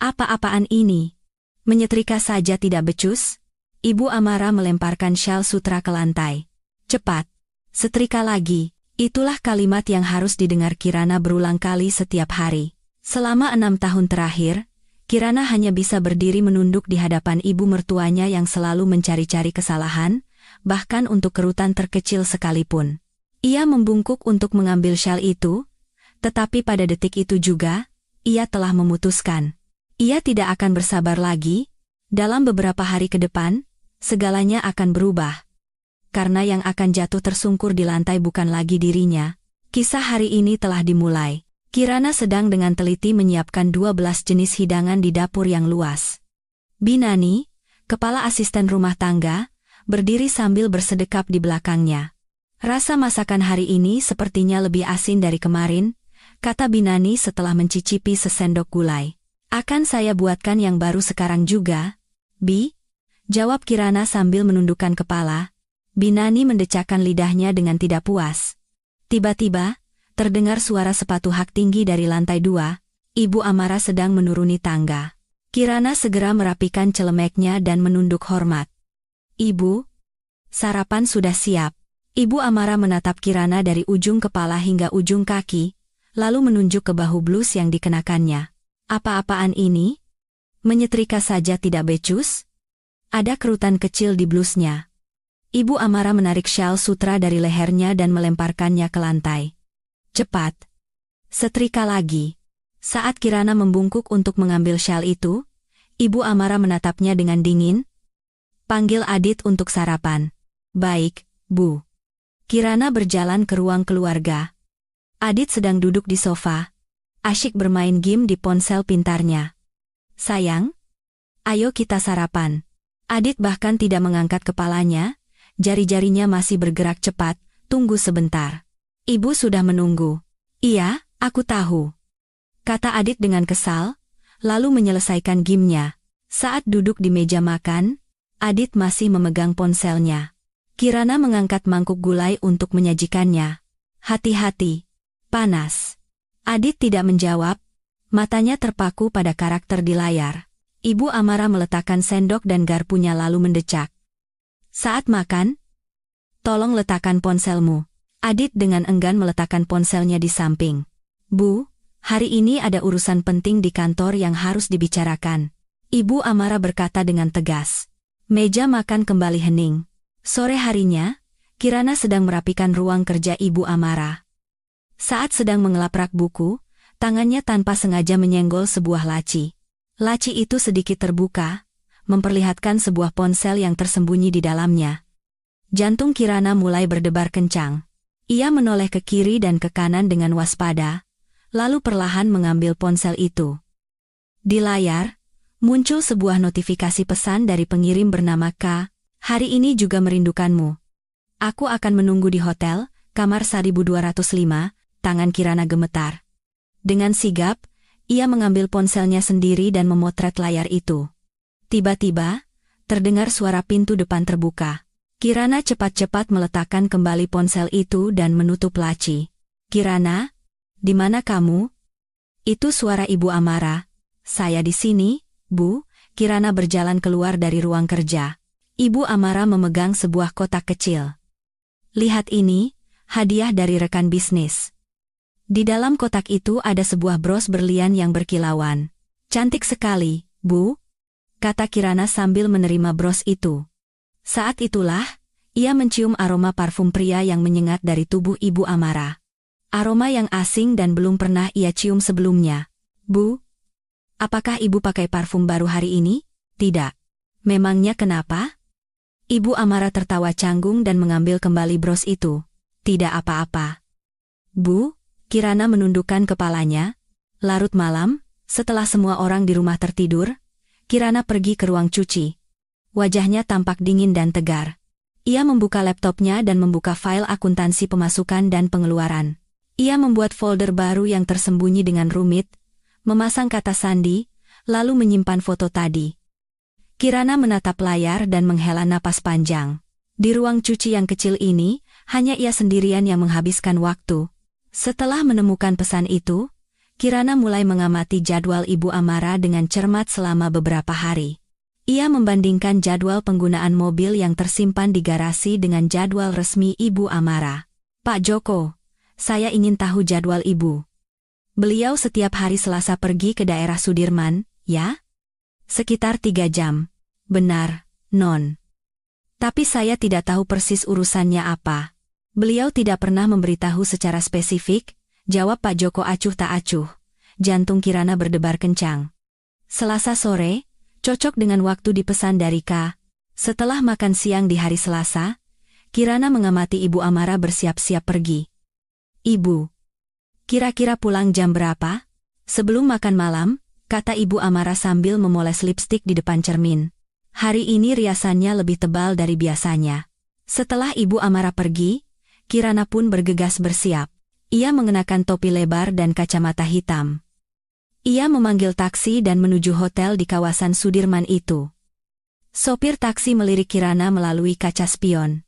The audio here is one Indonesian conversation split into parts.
Apa-apaan ini? Menyetrika saja tidak becus? Ibu Amara melemparkan syal sutra ke lantai. Cepat, setrika lagi. Itulah kalimat yang harus didengar Kirana berulang kali setiap hari. Selama 6 tahun terakhir, Kirana hanya bisa berdiri menunduk di hadapan ibu mertuanya yang selalu mencari-cari kesalahan, bahkan untuk kerutan terkecil sekalipun. Ia membungkuk untuk mengambil syal itu, tetapi pada detik itu juga, ia telah memutuskan. Ia tidak akan bersabar lagi. Dalam beberapa hari ke depan, segalanya akan berubah. Karena yang akan jatuh tersungkur di lantai bukan lagi dirinya. Kisah hari ini telah dimulai. Kirana sedang dengan teliti menyiapkan 12 jenis hidangan di dapur yang luas. Binani, kepala asisten rumah tangga, berdiri sambil bersedekap di belakangnya. Rasa masakan hari ini sepertinya lebih asin dari kemarin, kata Binani setelah mencicipi sesendok gulai. Akan saya buatkan yang baru sekarang juga, Bi? Jawab Kirana sambil menundukkan kepala. Binani mendecakkan lidahnya dengan tidak puas. Tiba-tiba, terdengar suara sepatu hak tinggi dari lantai 2, Ibu Amara sedang menuruni tangga. Kirana segera merapikan celemeknya dan menunduk hormat. Ibu, sarapan sudah siap. Ibu Amara menatap Kirana dari ujung kepala hingga ujung kaki, lalu menunjuk ke bahu blus yang dikenakannya. Apa-apaan ini? Menyetrika saja tidak becus? Ada kerutan kecil di blusnya. Ibu Amara menarik syal sutra dari lehernya dan melemparkannya ke lantai. Cepat. Setrika lagi. Saat Kirana membungkuk untuk mengambil syal itu, Ibu Amara menatapnya dengan dingin. Panggil Adit untuk sarapan. Baik, Bu. Kirana berjalan ke ruang keluarga. Adit sedang duduk di sofa, asyik bermain game di ponsel pintarnya. Sayang, ayo kita sarapan. Adit bahkan tidak mengangkat kepalanya. Jari-jarinya masih bergerak cepat, tunggu sebentar. Ibu sudah menunggu. Iya, aku tahu. Kata Adit dengan kesal, lalu menyelesaikan gamenya. Saat duduk di meja makan, Adit masih memegang ponselnya. Kirana mengangkat mangkuk gulai untuk menyajikannya. Hati-hati, panas. Adit tidak menjawab, matanya terpaku pada karakter di layar. Ibu Amara meletakkan sendok dan garpunya lalu mendecak. Saat makan, tolong letakkan ponselmu. Adit dengan enggan meletakkan ponselnya di samping. Bu, hari ini ada urusan penting di kantor yang harus dibicarakan. Ibu Amara berkata dengan tegas. Meja makan kembali hening. Sore harinya, Kirana sedang merapikan ruang kerja Ibu Amara. Saat sedang mengelap rak buku, tangannya tanpa sengaja menyenggol sebuah laci. Laci itu sedikit terbuka, memperlihatkan sebuah ponsel yang tersembunyi di dalamnya. Jantung Kirana mulai berdebar kencang. Ia menoleh ke kiri dan ke kanan dengan waspada, lalu perlahan mengambil ponsel itu. Di layar, muncul sebuah notifikasi pesan dari pengirim bernama K. Hari ini juga merindukanmu. Aku akan menunggu di hotel, kamar 1205, tangan Kirana gemetar. Dengan sigap, ia mengambil ponselnya sendiri dan memotret layar itu. Tiba-tiba, terdengar suara pintu depan terbuka. Kirana cepat-cepat meletakkan kembali ponsel itu dan menutup laci. Kirana, di mana kamu? Itu suara Ibu Amara. Saya di sini, Bu. Kirana berjalan keluar dari ruang kerja. Ibu Amara memegang sebuah kotak kecil. Lihat ini, hadiah dari rekan bisnis. Di dalam kotak itu ada sebuah bros berlian yang berkilauan. Cantik sekali, Bu. Kata Kirana sambil menerima bros itu. Saat itulah, ia mencium aroma parfum pria yang menyengat dari tubuh Ibu Amara. Aroma yang asing dan belum pernah ia cium sebelumnya. Bu, apakah Ibu pakai parfum baru hari ini? Tidak. Memangnya kenapa? Ibu Amara tertawa canggung dan mengambil kembali bros itu. Tidak apa-apa. Bu, Kirana menundukkan kepalanya. Larut malam, setelah semua orang di rumah tertidur, Kirana pergi ke ruang cuci. Wajahnya tampak dingin dan tegar. Ia membuka laptopnya dan membuka file akuntansi pemasukan dan pengeluaran. Ia membuat folder baru yang tersembunyi dengan rumit, memasang kata sandi, lalu menyimpan foto tadi. Kirana menatap layar dan menghela napas panjang. Di ruang cuci yang kecil ini, hanya ia sendirian yang menghabiskan waktu. Setelah menemukan pesan itu, Kirana mulai mengamati jadwal Ibu Amara dengan cermat selama beberapa hari. Ia membandingkan jadwal penggunaan mobil yang tersimpan di garasi dengan jadwal resmi Ibu Amara. Pak Joko, saya ingin tahu jadwal Ibu. Beliau setiap hari Selasa pergi ke daerah Sudirman, ya? Sekitar 3 jam. Benar, Non. Tapi saya tidak tahu persis urusannya apa. Beliau tidak pernah memberitahu secara spesifik, jawab Pak Joko acuh tak acuh. Jantung Kirana berdebar kencang. Selasa sore, cocok dengan waktu dipesan dari K. Setelah makan siang di hari Selasa, Kirana mengamati Ibu Amara bersiap-siap pergi. Ibu, kira-kira pulang jam berapa? Sebelum makan malam, kata Ibu Amara sambil memoles lipstik di depan cermin. Hari ini riasannya lebih tebal dari biasanya. Setelah Ibu Amara pergi, Kirana pun bergegas bersiap. Ia mengenakan topi lebar dan kacamata hitam. Ia memanggil taksi dan menuju hotel di kawasan Sudirman itu. Sopir taksi melirik Kirana melalui kaca spion.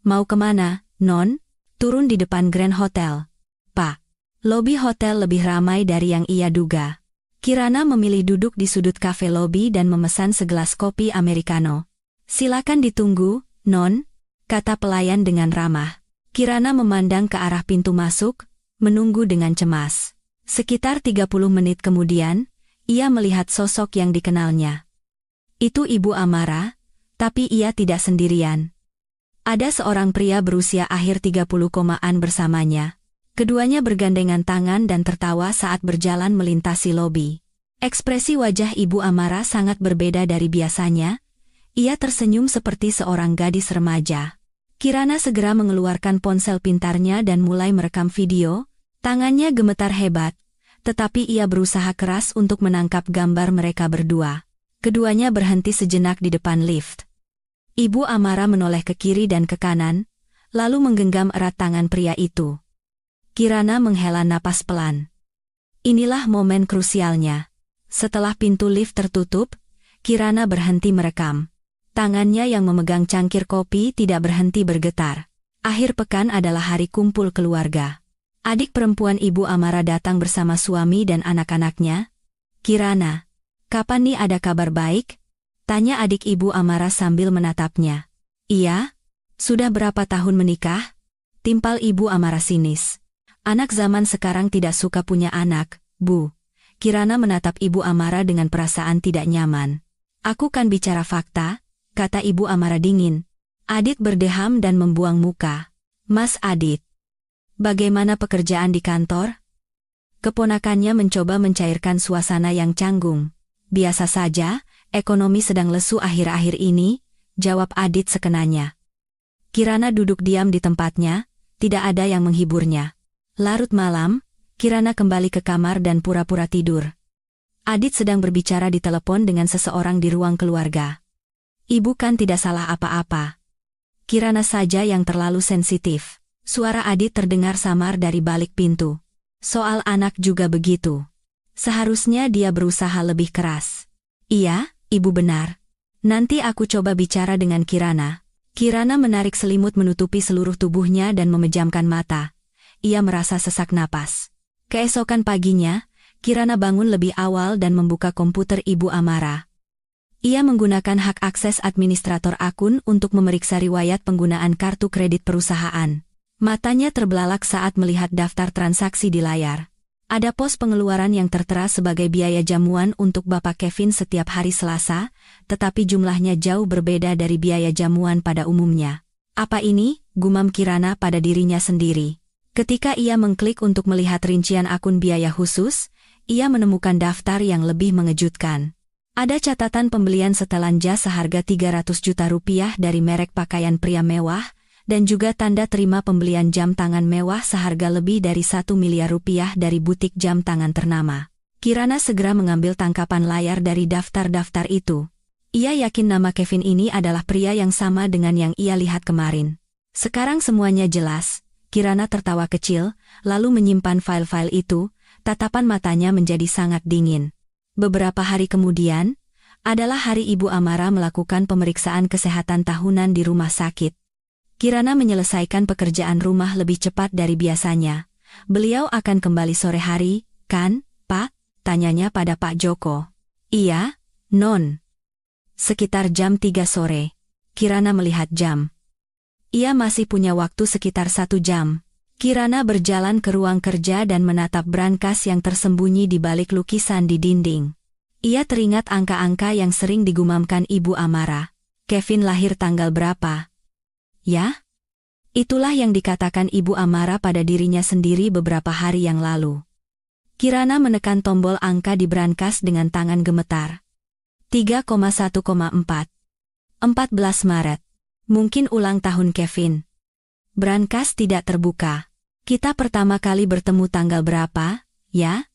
Mau kemana, Non? Turun di depan Grand Hotel. Pak, lobi hotel lebih ramai dari yang ia duga. Kirana memilih duduk di sudut kafe lobi dan memesan segelas kopi americano. Silakan ditunggu, Non, kata pelayan dengan ramah. Kirana memandang ke arah pintu masuk, menunggu dengan cemas. Sekitar 30 menit kemudian, ia melihat sosok yang dikenalnya. Itu Ibu Amara, tapi ia tidak sendirian. Ada seorang pria berusia akhir 30-an bersamanya. Keduanya bergandengan tangan dan tertawa saat berjalan melintasi lobi. Ekspresi wajah Ibu Amara sangat berbeda dari biasanya. Ia tersenyum seperti seorang gadis remaja. Kirana segera mengeluarkan ponsel pintarnya dan mulai merekam video. Tangannya gemetar hebat, tetapi ia berusaha keras untuk menangkap gambar mereka berdua. Keduanya berhenti sejenak di depan lift. Ibu Amara menoleh ke kiri dan ke kanan, lalu menggenggam erat tangan pria itu. Kirana menghela napas pelan. Inilah momen krusialnya. Setelah pintu lift tertutup, Kirana berhenti merekam. Tangannya yang memegang cangkir kopi tidak berhenti bergetar. Akhir pekan adalah hari kumpul keluarga. Adik perempuan Ibu Amara datang bersama suami dan anak-anaknya. Kirana, kapan nih ada kabar baik? Tanya adik Ibu Amara sambil menatapnya. Iya? Sudah berapa tahun menikah? Timpal Ibu Amara sinis. Anak zaman sekarang tidak suka punya anak, Bu. Kirana menatap Ibu Amara dengan perasaan tidak nyaman. Aku kan bicara fakta, kata Ibu Amara dingin. Adit berdeham dan membuang muka. Mas Adit, bagaimana pekerjaan di kantor? Keponakannya mencoba mencairkan suasana yang canggung. Biasa saja, ekonomi sedang lesu akhir-akhir ini, jawab Adit sekenanya. Kirana duduk diam di tempatnya, tidak ada yang menghiburnya. Larut malam, Kirana kembali ke kamar dan pura-pura tidur. Adit sedang berbicara di telepon dengan seseorang di ruang keluarga. Ibu kan tidak salah apa-apa. Kirana saja yang terlalu sensitif. Suara Adit terdengar samar dari balik pintu. Soal anak juga begitu. Seharusnya dia berusaha lebih keras. Iya, Ibu benar. Nanti aku coba bicara dengan Kirana. Kirana menarik selimut menutupi seluruh tubuhnya dan memejamkan mata. Ia merasa sesak napas. Keesokan paginya, Kirana bangun lebih awal dan membuka komputer Ibu Amara. Ia menggunakan hak akses administrator akun untuk memeriksa riwayat penggunaan kartu kredit perusahaan. Matanya terbelalak saat melihat daftar transaksi di layar. Ada pos pengeluaran yang tertera sebagai biaya jamuan untuk Bapak Kevin setiap hari Selasa, tetapi jumlahnya jauh berbeda dari biaya jamuan pada umumnya. Apa ini? Gumam Kirana pada dirinya sendiri. Ketika ia mengklik untuk melihat rincian akun biaya khusus, ia menemukan daftar yang lebih mengejutkan. Ada catatan pembelian setelan jas seharga 300 juta rupiah dari merek pakaian pria mewah, dan juga tanda terima pembelian jam tangan mewah seharga lebih dari 1 miliar rupiah dari butik jam tangan ternama. Kirana segera mengambil tangkapan layar dari daftar-daftar itu. Ia yakin nama Kevin ini adalah pria yang sama dengan yang ia lihat kemarin. Sekarang semuanya jelas. Kirana tertawa kecil, lalu menyimpan file-file itu, tatapan matanya menjadi sangat dingin. Beberapa hari kemudian, adalah hari Ibu Amara melakukan pemeriksaan kesehatan tahunan di rumah sakit. Kirana menyelesaikan pekerjaan rumah lebih cepat dari biasanya. Beliau akan kembali sore hari, Kan, Pak? Tanyanya pada Pak Joko. Iya, Non. Sekitar jam 3 sore. Kirana melihat jam. Ia masih punya waktu sekitar 1 jam. Kirana berjalan ke ruang kerja dan menatap brankas yang tersembunyi di balik lukisan di dinding. Ia teringat angka-angka yang sering digumamkan Ibu Amara. Kevin lahir tanggal berapa? Ya? Itulah yang dikatakan Ibu Amara pada dirinya sendiri beberapa hari yang lalu. Kirana menekan tombol angka di brankas dengan tangan gemetar. 3,1,4. 14 Maret. Mungkin ulang tahun Kevin. Brankas tidak terbuka. Kita pertama kali bertemu tanggal berapa, ya?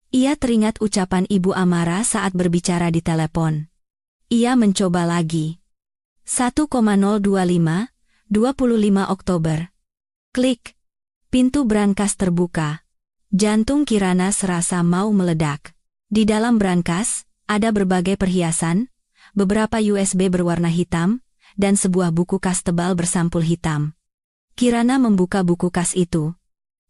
Ia teringat ucapan Ibu Amara saat berbicara di telepon. Ia mencoba lagi. 1,025, 25 Oktober. Klik. Pintu brankas terbuka. Jantung Kirana serasa mau meledak. Di dalam brankas, ada berbagai perhiasan, beberapa USB berwarna hitam, dan sebuah buku kas tebal bersampul hitam. Kirana membuka buku kas itu.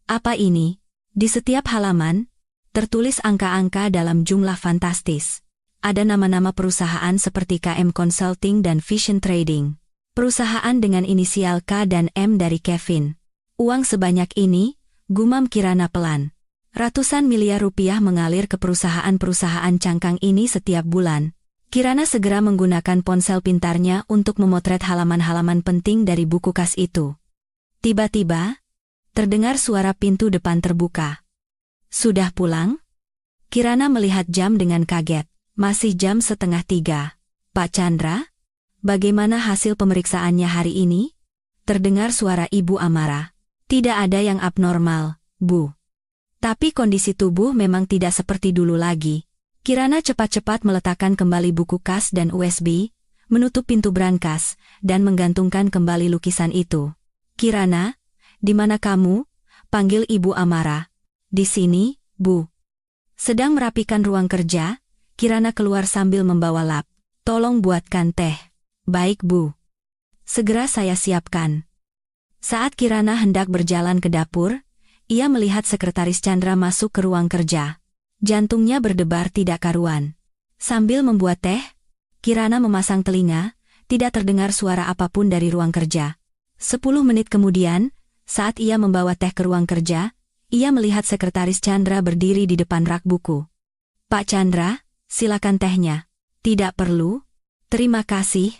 Apa ini? Di setiap halaman, tertulis angka-angka dalam jumlah fantastis. Ada nama-nama perusahaan seperti KM Consulting dan Vision Trading. Perusahaan dengan inisial K dan M dari Kevin. Uang sebanyak ini, gumam Kirana pelan. Ratusan miliar rupiah mengalir ke perusahaan-perusahaan cangkang ini setiap bulan. Kirana segera menggunakan ponsel pintarnya untuk memotret halaman-halaman penting dari buku kas itu. Tiba-tiba, terdengar suara pintu depan terbuka. Sudah pulang? Kirana melihat jam dengan kaget. Masih jam 2:30. Pak Chandra? Bagaimana hasil pemeriksaannya hari ini? Terdengar suara Ibu Amara. Tidak ada yang abnormal, Bu. Tapi kondisi tubuh memang tidak seperti dulu lagi. Kirana cepat-cepat meletakkan kembali buku kas dan USB, menutup pintu brankas, dan menggantungkan kembali lukisan itu. Kirana, di mana kamu? Panggil Ibu Amara. Di sini, Bu. Sedang merapikan ruang kerja, Kirana keluar sambil membawa lap. Tolong buatkan teh. Baik, Bu. Segera saya siapkan. Saat Kirana hendak berjalan ke dapur, ia melihat Sekretaris Chandra masuk ke ruang kerja. Jantungnya berdebar tidak karuan. Sambil membuat teh, Kirana memasang telinga, tidak terdengar suara apapun dari ruang kerja. 10 menit kemudian, saat ia membawa teh ke ruang kerja, ia melihat Sekretaris Chandra berdiri di depan rak buku. Pak Chandra, silakan tehnya. Tidak perlu. Terima kasih,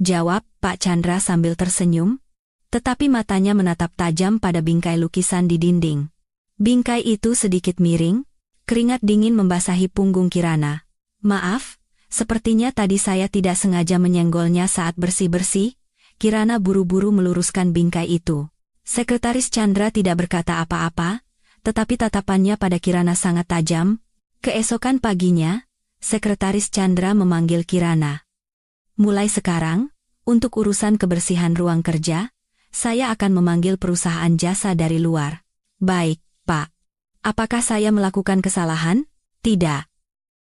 jawab Pak Chandra sambil tersenyum. Tetapi matanya menatap tajam pada bingkai lukisan di dinding. Bingkai itu sedikit miring, keringat dingin membasahi punggung Kirana. Maaf, sepertinya tadi saya tidak sengaja menyenggolnya saat bersih-bersih. Kirana buru-buru meluruskan bingkai itu. Sekretaris Chandra tidak berkata apa-apa, tetapi tatapannya pada Kirana sangat tajam. Keesokan paginya, Sekretaris Chandra memanggil Kirana. Mulai sekarang, untuk urusan kebersihan ruang kerja, saya akan memanggil perusahaan jasa dari luar. Baik, Pak. Apakah saya melakukan kesalahan? Tidak.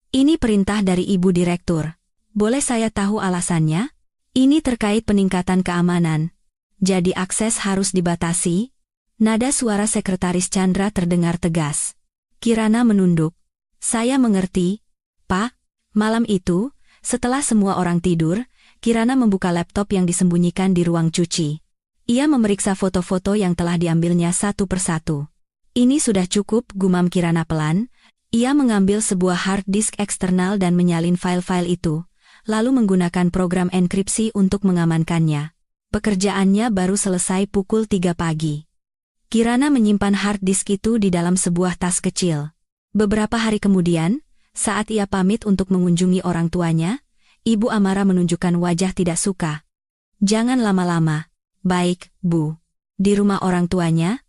Ini perintah dari Ibu Direktur. Boleh saya tahu alasannya? Ini terkait peningkatan keamanan. Jadi akses harus dibatasi? Nada suara Sekretaris Chandra terdengar tegas. Kirana menunduk. Saya mengerti, Pak. Malam itu, setelah semua orang tidur, Kirana membuka laptop yang disembunyikan di ruang cuci. Ia memeriksa foto-foto yang telah diambilnya satu persatu. Ini sudah cukup, gumam Kirana pelan. Ia mengambil sebuah hard disk eksternal dan menyalin file-file itu, lalu menggunakan program enkripsi untuk mengamankannya. Pekerjaannya baru selesai pukul 3 pagi. Kirana menyimpan hard disk itu di dalam sebuah tas kecil. Beberapa hari kemudian, saat ia pamit untuk mengunjungi orang tuanya, Ibu Amara menunjukkan wajah tidak suka. Jangan lama-lama. Baik, Bu. Di rumah orang tuanya,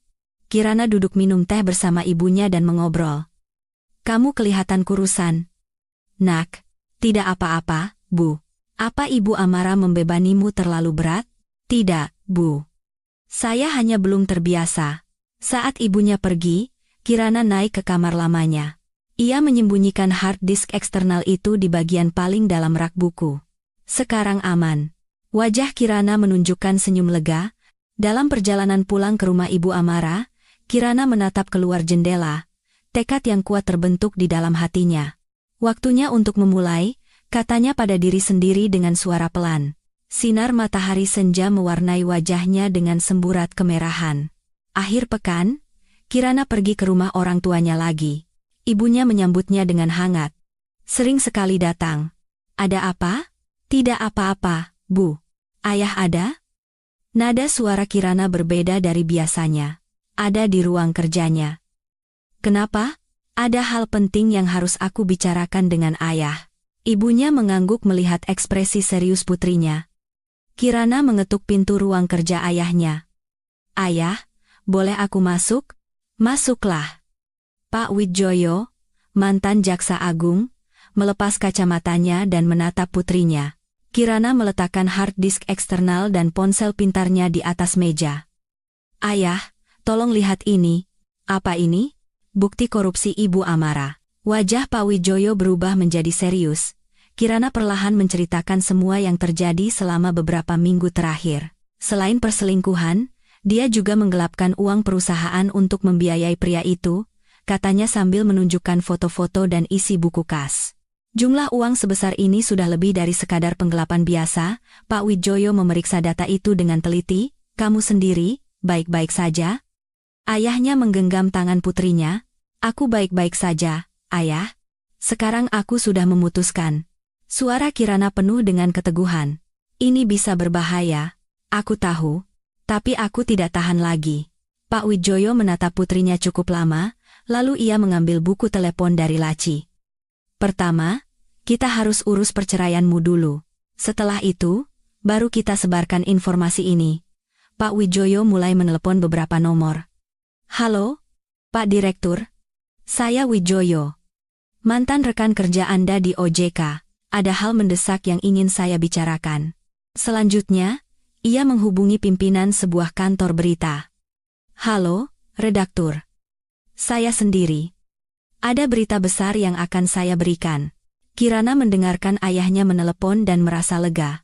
Kirana duduk minum teh bersama ibunya dan mengobrol. Kamu kelihatan kurusan. Nak, tidak apa-apa, Bu. Apa Ibu Amara membebanimu terlalu berat? Tidak, Bu. Saya hanya belum terbiasa. Saat ibunya pergi, Kirana naik ke kamar lamanya. Ia menyembunyikan hard disk eksternal itu di bagian paling dalam rak buku. Sekarang aman. Wajah Kirana menunjukkan senyum lega. Dalam perjalanan pulang ke rumah Ibu Amara, Kirana menatap keluar jendela. Tekad yang kuat terbentuk di dalam hatinya. Waktunya untuk memulai, katanya pada diri sendiri dengan suara pelan. Sinar matahari senja mewarnai wajahnya dengan semburat kemerahan. Akhir pekan, Kirana pergi ke rumah orang tuanya lagi. Ibunya menyambutnya dengan hangat. Sering sekali datang. Ada apa? Tidak apa-apa, Bu. Ayah ada? Nada suara Kirana berbeda dari biasanya. Ada di ruang kerjanya. Kenapa? Ada hal penting yang harus aku bicarakan dengan ayah. Ibunya mengangguk melihat ekspresi serius putrinya. Kirana mengetuk pintu ruang kerja ayahnya. Ayah, boleh aku masuk? Masuklah. Pak Widjoyo, mantan jaksa agung, melepas kacamatanya dan menatap putrinya. Kirana meletakkan hard disk eksternal dan ponsel pintarnya di atas meja. Ayah, tolong lihat ini. Apa ini? Bukti korupsi Ibu Amara. Wajah Pak Widjoyo berubah menjadi serius. Kirana perlahan menceritakan semua yang terjadi selama beberapa minggu terakhir. Selain perselingkuhan, dia juga menggelapkan uang perusahaan untuk membiayai pria itu, katanya sambil menunjukkan foto-foto dan isi buku kas. Jumlah uang sebesar ini sudah lebih dari sekadar penggelapan biasa. Pak Widjoyo memeriksa data itu dengan teliti. Kamu sendiri, baik-baik saja? Ayahnya menggenggam tangan putrinya. Aku baik-baik saja, ayah. Sekarang aku sudah memutuskan. Suara Kirana penuh dengan keteguhan. Ini bisa berbahaya. Aku tahu. Tapi aku tidak tahan lagi. Pak Widjoyo menatap putrinya cukup lama, lalu ia mengambil buku telepon dari laci. Pertama, kita harus urus perceraianmu dulu. Setelah itu, baru kita sebarkan informasi ini. Pak Widjoyo mulai menelepon beberapa nomor. Halo, Pak Direktur. Saya Widjoyo. Mantan rekan kerja Anda di OJK. Ada hal mendesak yang ingin saya bicarakan. Selanjutnya, ia menghubungi pimpinan sebuah kantor berita. Halo, redaktur. Saya sendiri. Ada berita besar yang akan saya berikan. Kirana mendengarkan ayahnya menelepon dan merasa lega.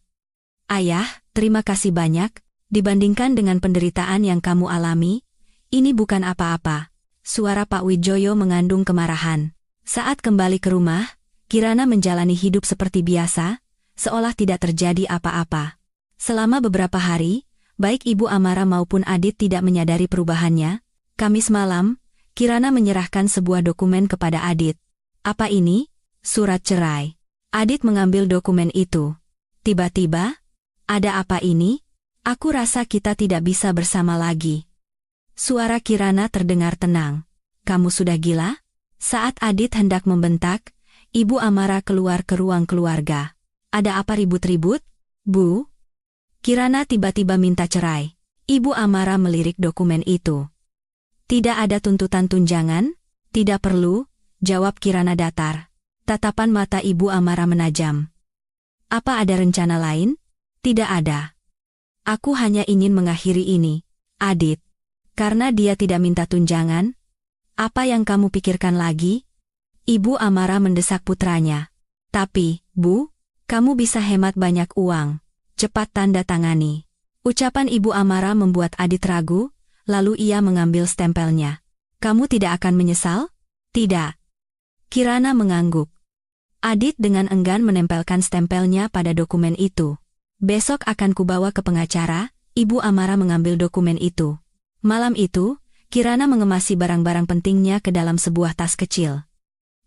Ayah, terima kasih banyak. Dibandingkan dengan penderitaan yang kamu alami, ini bukan apa-apa. Suara Pak Widjoyo mengandung kemarahan. Saat kembali ke rumah, Kirana menjalani hidup seperti biasa, seolah tidak terjadi apa-apa. Selama beberapa hari, baik Ibu Amara maupun Adit tidak menyadari perubahannya. Kamis malam, Kirana menyerahkan sebuah dokumen kepada Adit. Apa ini? Surat cerai. Adit mengambil dokumen itu. Tiba-tiba, ada apa ini? Aku rasa kita tidak bisa bersama lagi. Suara Kirana terdengar tenang. Kamu sudah gila? Saat Adit hendak membentak, Ibu Amara keluar ke ruang keluarga. Ada apa ribut-ribut? Bu? Kirana tiba-tiba minta cerai. Ibu Amara melirik dokumen itu. Tidak ada tuntutan tunjangan? Tidak perlu, jawab Kirana datar. Tatapan mata Ibu Amara menajam. Apa ada rencana lain? Tidak ada. Aku hanya ingin mengakhiri ini, Adit. Karena dia tidak minta tunjangan. Apa yang kamu pikirkan lagi? Ibu Amara mendesak putranya. Tapi, Bu, kamu bisa hemat banyak uang. Cepat tanda tangani. Ucapan Ibu Amara membuat Adit ragu, lalu ia mengambil stempelnya. Kamu tidak akan menyesal? Tidak. Kirana mengangguk. Adit dengan enggan menempelkan stempelnya pada dokumen itu. Besok akan kubawa ke pengacara. Ibu Amara mengambil dokumen itu. Malam itu, Kirana mengemasi barang-barang pentingnya ke dalam sebuah tas kecil.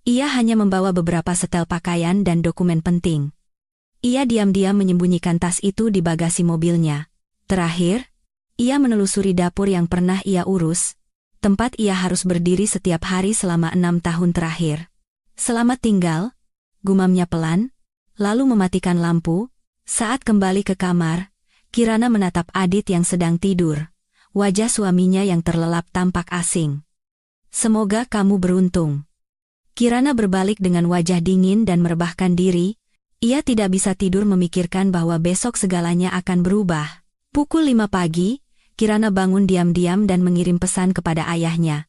Ia hanya membawa beberapa setel pakaian dan dokumen penting. Ia diam-diam menyembunyikan tas itu di bagasi mobilnya. Terakhir, ia menelusuri dapur yang pernah ia urus, tempat ia harus berdiri setiap hari selama 6 tahun terakhir. Selamat tinggal, gumamnya pelan, lalu mematikan lampu. Saat kembali ke kamar, Kirana menatap Adit yang sedang tidur. Wajah suaminya yang terlelap tampak asing. Semoga kamu beruntung. Kirana berbalik dengan wajah dingin dan merebahkan diri. Ia tidak bisa tidur memikirkan bahwa besok segalanya akan berubah. Pukul 5 pagi, Kirana bangun diam-diam dan mengirim pesan kepada ayahnya.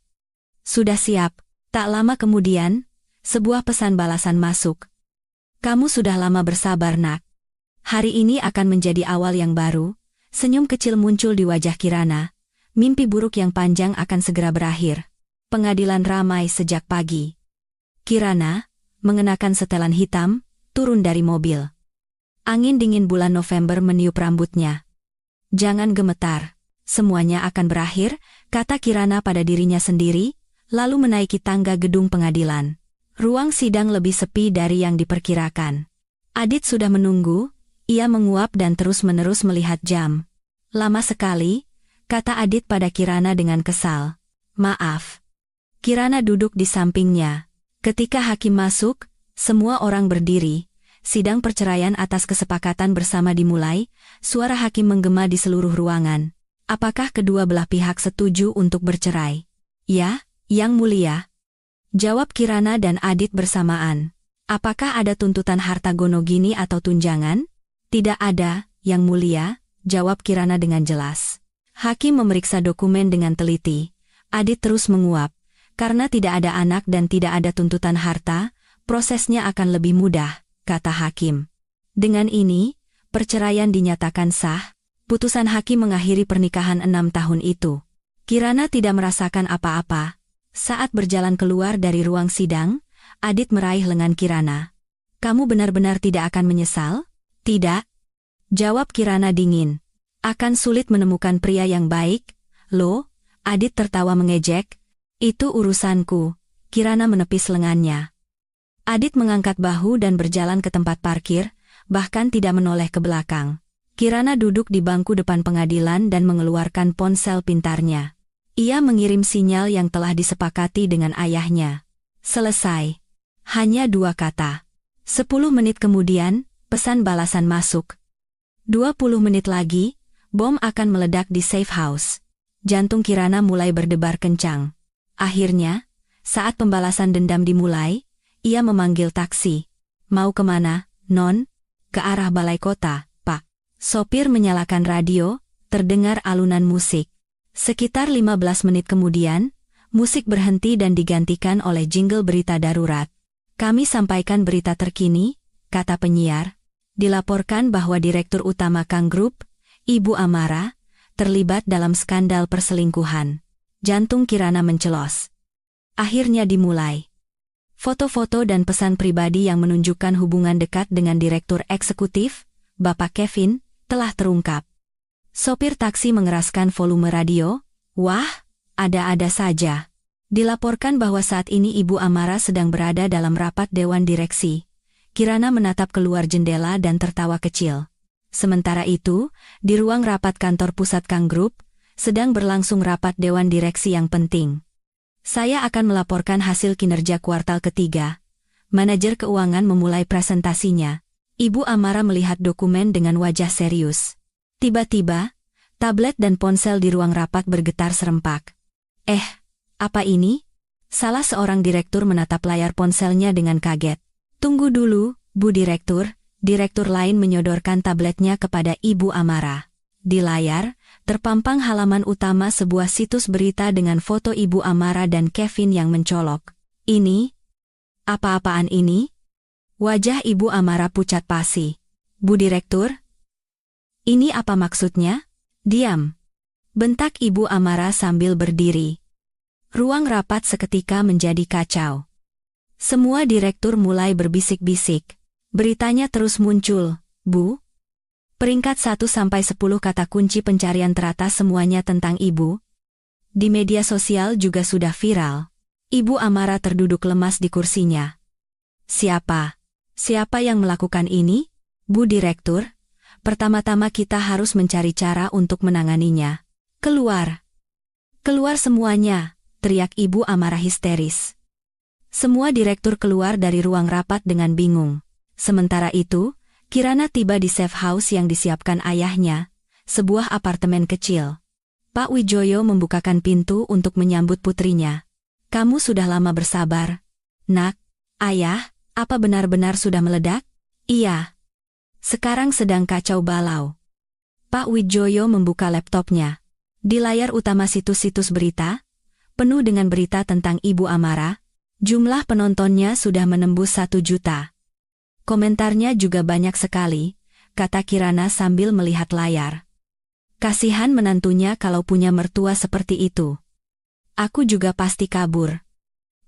Sudah siap. Tak lama kemudian, sebuah pesan balasan masuk. Kamu sudah lama bersabar, nak. Hari ini akan menjadi awal yang baru. Senyum kecil muncul di wajah Kirana. Mimpi buruk yang panjang akan segera berakhir. Pengadilan ramai sejak pagi. Kirana, mengenakan setelan hitam, turun dari mobil. Angin dingin bulan November meniup rambutnya. "Jangan gemetar, semuanya akan berakhir," kata Kirana pada dirinya sendiri, lalu menaiki tangga gedung pengadilan. Ruang sidang lebih sepi dari yang diperkirakan. Adit sudah menunggu, ia menguap dan terus-menerus melihat jam. "Lama sekali," kata Adit pada Kirana dengan kesal. "Maaf." Kirana duduk di sampingnya. Ketika hakim masuk, semua orang berdiri. Sidang perceraian atas kesepakatan bersama dimulai, suara hakim menggema di seluruh ruangan. "Apakah kedua belah pihak setuju untuk bercerai?" "Ya, Yang Mulia," jawab Kirana dan Adit bersamaan. "Apakah ada tuntutan harta gonogini atau tunjangan?" "Tidak ada, Yang Mulia," jawab Kirana dengan jelas. Hakim memeriksa dokumen dengan teliti. Adit terus menguap. "Karena tidak ada anak dan tidak ada tuntutan harta, prosesnya akan lebih mudah," kata hakim. Dengan ini, perceraian dinyatakan sah. Putusan hakim mengakhiri pernikahan 6 tahun itu. Kirana tidak merasakan apa-apa. Saat berjalan keluar dari ruang sidang, Adit meraih lengan Kirana. "Kamu benar-benar tidak akan menyesal?" "Tidak," jawab Kirana dingin. "Akan sulit menemukan pria yang baik." "Loh?" Adit tertawa mengejek. "Itu urusanku." Kirana menepis lengannya. Adit mengangkat bahu dan berjalan ke tempat parkir, bahkan tidak menoleh ke belakang. Kirana duduk di bangku depan pengadilan dan mengeluarkan ponsel pintarnya. Ia mengirim sinyal yang telah disepakati dengan ayahnya. "Selesai." Hanya 2 kata. 10 menit kemudian, pesan balasan masuk. 20 menit lagi, bom akan meledak di safe house. Jantung Kirana mulai berdebar kencang. Akhirnya, saat pembalasan dendam dimulai, ia memanggil taksi. "Mau kemana, Non?" "Ke arah balai kota, Pak." Sopir menyalakan radio, terdengar alunan musik. Sekitar 15 menit kemudian, musik berhenti dan digantikan oleh jingle berita darurat. "Kami sampaikan berita terkini," kata penyiar. "Dilaporkan bahwa Direktur Utama Kang Group, Ibu Amara, terlibat dalam skandal perselingkuhan." Jantung Kirana mencelos. Akhirnya dimulai. Foto-foto dan pesan pribadi yang menunjukkan hubungan dekat dengan Direktur Eksekutif, Bapak Kevin, telah terungkap. Sopir taksi mengeraskan volume radio. "Wah, ada-ada saja." Dilaporkan bahwa saat ini Ibu Amara sedang berada dalam rapat Dewan Direksi. Kirana menatap keluar jendela dan tertawa kecil. Sementara itu, di ruang rapat kantor pusat Kang Group, sedang berlangsung rapat Dewan Direksi yang penting. "Saya akan melaporkan hasil kinerja kuartal ketiga." Manajer keuangan memulai presentasinya. Ibu Amara melihat dokumen dengan wajah serius. Tiba-tiba, tablet dan ponsel di ruang rapat bergetar serempak. Apa ini?" Salah seorang direktur menatap layar ponselnya dengan kaget. "Tunggu dulu, Bu Direktur." Direktur lain menyodorkan tabletnya kepada Ibu Amara. Di layar, terpampang halaman utama sebuah situs berita dengan foto Ibu Amara dan Kevin yang mencolok. "Ini? Apa-apaan ini?" Wajah Ibu Amara pucat pasi. "Bu Direktur? Ini apa maksudnya?" "Diam!" bentak Ibu Amara sambil berdiri. Ruang rapat seketika menjadi kacau. Semua direktur mulai berbisik-bisik. Beritanya terus muncul. "Bu, peringkat 1-10 kata kunci pencarian teratas semuanya tentang Ibu." Di media sosial juga sudah viral. Ibu Amara terduduk lemas di kursinya. "Siapa? Siapa yang melakukan ini?" "Bu Direktur, pertama-tama kita harus mencari cara untuk menanganinya." "Keluar! Keluar semuanya!" teriak Ibu Amara histeris. Semua direktur keluar dari ruang rapat dengan bingung. Sementara itu, Kirana tiba di safe house yang disiapkan ayahnya, sebuah apartemen kecil. Pak Wijoyo membukakan pintu untuk menyambut putrinya. "Kamu sudah lama bersabar, Nak." "Ayah, apa benar-benar sudah meledak?" "Iya. Sekarang sedang kacau balau." Pak Wijoyo membuka laptopnya. Di layar utama situs-situs berita, penuh dengan berita tentang Ibu Amara, jumlah penontonnya sudah menembus 1 juta. Komentarnya juga banyak sekali, kata Kirana sambil melihat layar. Kasihan menantunya kalau punya mertua seperti itu. Aku juga pasti kabur.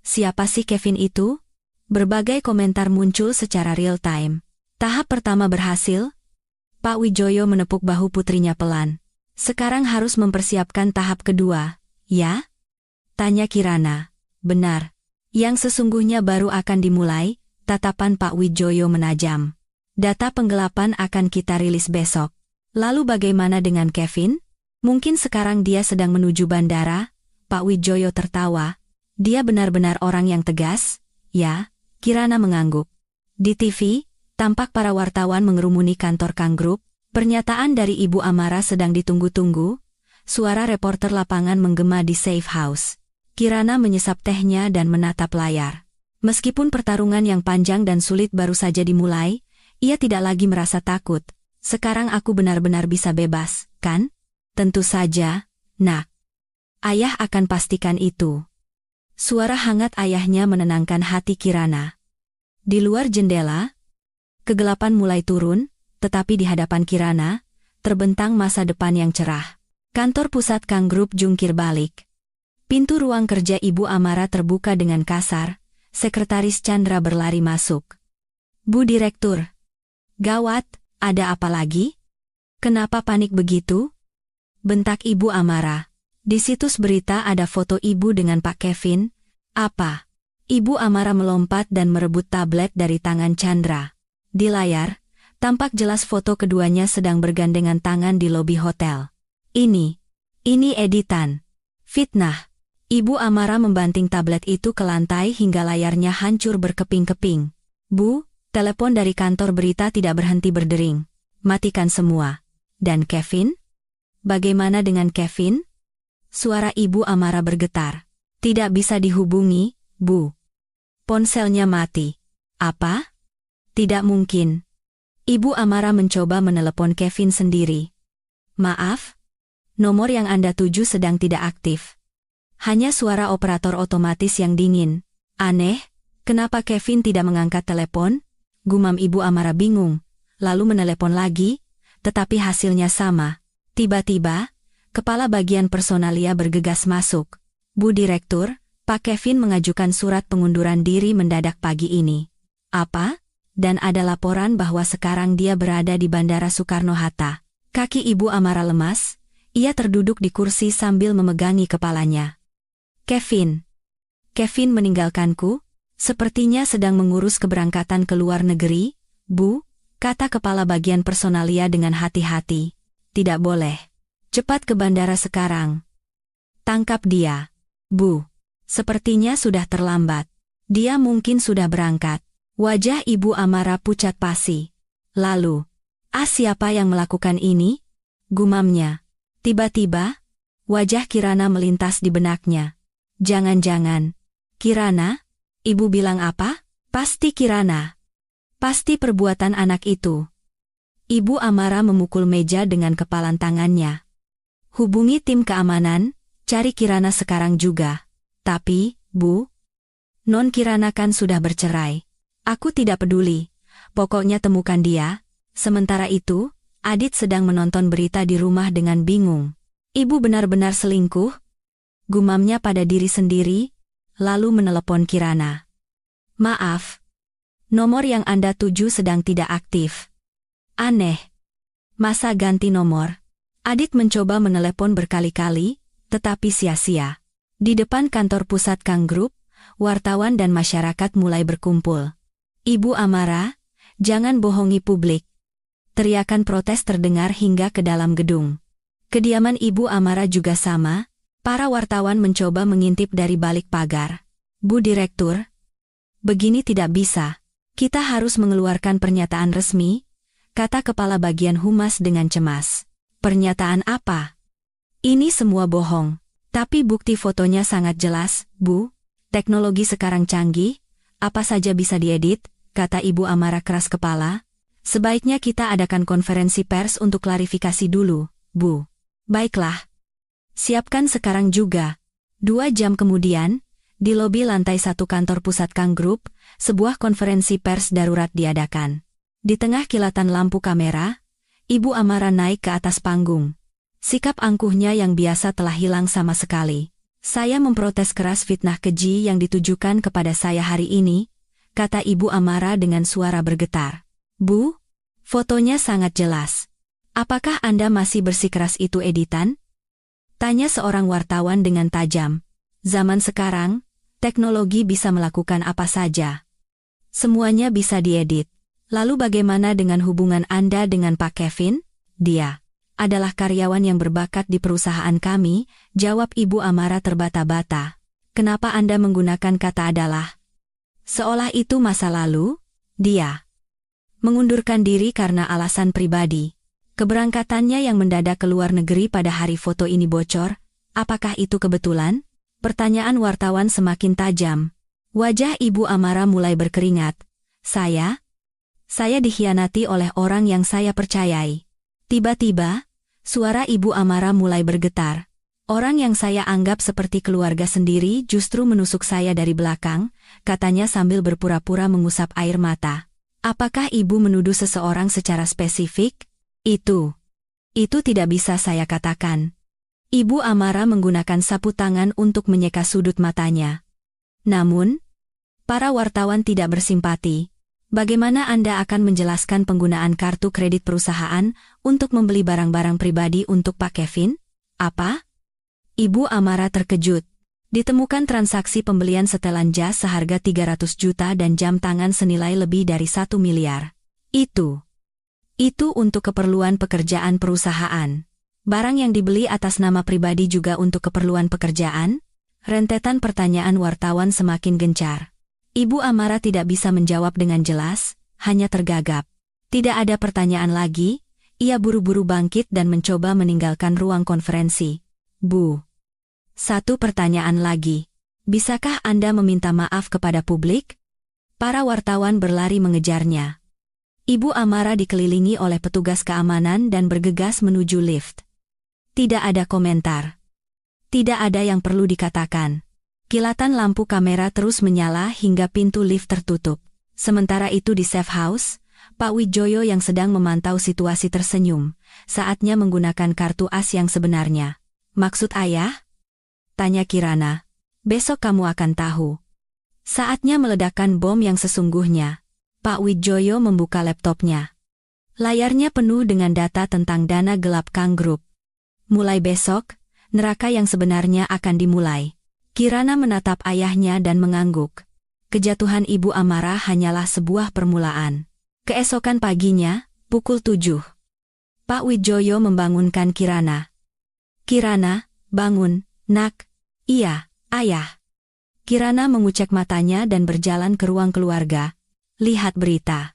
Siapa sih Kevin itu? Berbagai komentar muncul secara real time. Tahap pertama berhasil. Pak Wijoyo menepuk bahu putrinya pelan. Sekarang harus mempersiapkan tahap kedua, ya? Tanya Kirana. Benar. Yang sesungguhnya baru akan dimulai, tatapan Pak Wijoyo menajam. Data penggelapan akan kita rilis besok. Lalu bagaimana dengan Kevin? Mungkin sekarang dia sedang menuju bandara? Pak Wijoyo tertawa. Dia benar-benar orang yang tegas, ya? Kirana mengangguk. Di TV, tampak para wartawan mengerumuni kantor Kang Group. Pernyataan dari Ibu Amara sedang ditunggu-tunggu. Suara reporter lapangan menggema di safe house. Kirana menyesap tehnya dan menatap layar. Meskipun pertarungan yang panjang dan sulit baru saja dimulai, ia tidak lagi merasa takut. Sekarang aku benar-benar bisa bebas, kan? Tentu saja, Nak. Ayah akan pastikan itu. Suara hangat ayahnya menenangkan hati Kirana. Di luar jendela, kegelapan mulai turun, tetapi di hadapan Kirana, terbentang masa depan yang cerah. Kantor pusat Kang Group jungkir balik. Pintu ruang kerja Ibu Amara terbuka dengan kasar, Sekretaris Chandra berlari masuk. Bu Direktur. Gawat, ada apa lagi? Kenapa panik begitu? Bentak Ibu Amara. Di situs berita ada foto ibu dengan Pak Kevin. Apa? Ibu Amara melompat dan merebut tablet dari tangan Chandra. Di layar, tampak jelas foto keduanya sedang bergandengan tangan di lobi hotel. Ini editan. Fitnah. Ibu Amara membanting tablet itu ke lantai hingga layarnya hancur berkeping-keping. Bu, telepon dari kantor berita tidak berhenti berdering. Matikan semua. Dan Kevin? Bagaimana dengan Kevin? Suara Ibu Amara bergetar. Tidak bisa dihubungi, Bu. Ponselnya mati. Apa? Tidak mungkin. Ibu Amara mencoba menelepon Kevin sendiri. Maaf? Nomor yang Anda tuju sedang tidak aktif. Hanya suara operator otomatis yang dingin. Aneh, kenapa Kevin tidak mengangkat telepon? Gumam Ibu Amara bingung. Lalu menelepon lagi, tetapi hasilnya sama. Tiba-tiba, kepala bagian personalia bergegas masuk. Bu Direktur, Pak Kevin mengajukan surat pengunduran diri mendadak pagi ini. Apa? Dan ada laporan bahwa sekarang dia berada di Bandara Soekarno-Hatta. Kaki Ibu Amara lemas, ia terduduk di kursi sambil memegangi kepalanya. Kevin meninggalkanku? Sepertinya sedang mengurus keberangkatan ke luar negeri, Bu, kata kepala bagian personalia dengan hati-hati. Tidak boleh. Cepat ke bandara sekarang. Tangkap dia. Bu, sepertinya sudah terlambat. Dia mungkin sudah berangkat. Wajah Ibu Amara pucat pasi. Lalu, siapa yang melakukan ini? Gumamnya. Tiba-tiba, wajah Kirana melintas di benaknya. Jangan-jangan. Kirana? Ibu bilang apa? Pasti Kirana. Pasti perbuatan anak itu. Ibu Amara memukul meja dengan kepalan tangannya. Hubungi tim keamanan, cari Kirana sekarang juga. Tapi, Bu, Non Kirana kan sudah bercerai. Aku tidak peduli. Pokoknya temukan dia. Sementara itu, Adit sedang menonton berita di rumah dengan bingung. Ibu benar-benar selingkuh? Gumamnya pada diri sendiri, lalu menelepon Kirana. Maaf. Nomor yang Anda tuju sedang tidak aktif. Aneh. Masa ganti nomor? Adit mencoba menelepon berkali-kali, tetapi sia-sia. Di depan kantor pusat Kang Group, wartawan dan masyarakat mulai berkumpul. Ibu Amara, jangan bohongi publik. Teriakan protes terdengar hingga ke dalam gedung. Kediaman Ibu Amara juga sama, para wartawan mencoba mengintip dari balik pagar. Bu Direktur, begini tidak bisa. Kita harus mengeluarkan pernyataan resmi, kata kepala bagian humas dengan cemas. Pernyataan apa? Ini semua bohong. Tapi bukti fotonya sangat jelas, Bu. Teknologi sekarang canggih, apa saja bisa diedit, kata Ibu Amara keras kepala. Sebaiknya kita adakan konferensi pers untuk klarifikasi dulu, Bu. Baiklah. Siapkan sekarang juga. 2 jam kemudian, di lobi lantai 1 kantor pusat Kang Group, sebuah konferensi pers darurat diadakan. Di tengah kilatan lampu kamera, Ibu Amara naik ke atas panggung. Sikap angkuhnya yang biasa telah hilang sama sekali. Saya memprotes keras fitnah keji yang ditujukan kepada saya hari ini, kata Ibu Amara dengan suara bergetar. Bu, fotonya sangat jelas. Apakah Anda masih bersikeras itu editan? Tanya seorang wartawan dengan tajam. Zaman sekarang, teknologi bisa melakukan apa saja. Semuanya bisa diedit. Lalu bagaimana dengan hubungan Anda dengan Pak Kevin? Dia adalah karyawan yang berbakat di perusahaan kami, jawab Ibu Amara terbata-bata. Kenapa Anda menggunakan kata adalah? Seolah itu masa lalu, dia mengundurkan diri karena alasan pribadi. Keberangkatannya yang mendadak ke luar negeri pada hari foto ini bocor, apakah itu kebetulan? Pertanyaan wartawan semakin tajam. Wajah Ibu Amara mulai berkeringat. Saya dikhianati oleh orang yang saya percayai. Tiba-tiba, suara Ibu Amara mulai bergetar. Orang yang saya anggap seperti keluarga sendiri justru menusuk saya dari belakang, katanya sambil berpura-pura mengusap air mata. Apakah Ibu menuduh seseorang secara spesifik? Itu tidak bisa saya katakan. Ibu Amara menggunakan sapu tangan untuk menyeka sudut matanya. Namun, para wartawan tidak bersimpati. Bagaimana Anda akan menjelaskan penggunaan kartu kredit perusahaan untuk membeli barang-barang pribadi untuk Pak Kevin? Apa? Ibu Amara terkejut. Ditemukan transaksi pembelian setelan jas seharga 300 juta dan jam tangan senilai lebih dari 1 miliar. Itu untuk keperluan pekerjaan perusahaan. Barang yang dibeli atas nama pribadi juga untuk keperluan pekerjaan? Rentetan pertanyaan wartawan semakin gencar. Ibu Amara tidak bisa menjawab dengan jelas, hanya tergagap. Tidak ada pertanyaan lagi, ia buru-buru bangkit dan mencoba meninggalkan ruang konferensi. Bu. Satu pertanyaan lagi. Bisakah Anda meminta maaf kepada publik? Para wartawan berlari mengejarnya. Ibu Amara dikelilingi oleh petugas keamanan dan bergegas menuju lift. Tidak ada komentar. Tidak ada yang perlu dikatakan. Kilatan lampu kamera terus menyala hingga pintu lift tertutup. Sementara itu di safe house, Pak Wijoyo yang sedang memantau situasi tersenyum. Saatnya menggunakan kartu as yang sebenarnya. Maksud ayah? Tanya Kirana. Besok kamu akan tahu. Saatnya meledakkan bom yang sesungguhnya. Pak Wijoyo membuka laptopnya. Layarnya penuh dengan data tentang dana gelap Kang Group. Mulai besok, neraka yang sebenarnya akan dimulai. Kirana menatap ayahnya dan mengangguk. Kejatuhan Ibu Amara hanyalah sebuah permulaan. Keesokan paginya, pukul 7. Pak Wijoyo membangunkan Kirana. Kirana, bangun, nak. Iya, ayah. Kirana mengucek matanya dan berjalan ke ruang keluarga. Lihat berita.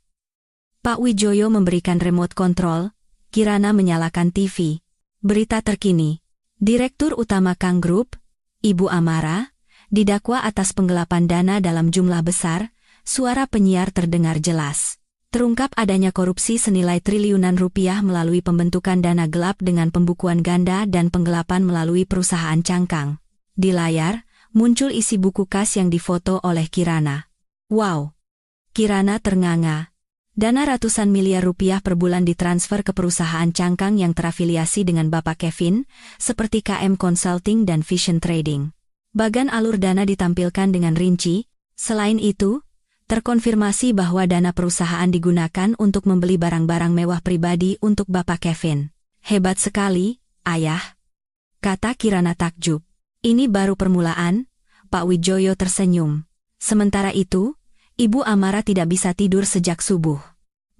Pak Wijoyo memberikan remote control, Kirana menyalakan TV. Berita terkini. Direktur Utama Kang Group, Ibu Amara, didakwa atas penggelapan dana dalam jumlah besar, suara penyiar terdengar jelas. Terungkap adanya korupsi senilai triliunan rupiah melalui pembentukan dana gelap dengan pembukuan ganda dan penggelapan melalui perusahaan cangkang. Di layar, muncul isi buku kas yang difoto oleh Kirana. Wow! Kirana ternganga. Dana ratusan miliar rupiah per bulan ditransfer ke perusahaan cangkang yang terafiliasi dengan Bapak Kevin, seperti KM Consulting dan Vision Trading. Bagan alur dana ditampilkan dengan rinci. Selain itu, terkonfirmasi bahwa dana perusahaan digunakan untuk membeli barang-barang mewah pribadi untuk Bapak Kevin. Hebat sekali, ayah. Kata Kirana takjub. Ini baru permulaan, Pak Wijoyo tersenyum. Sementara itu, Ibu Amara tidak bisa tidur sejak subuh.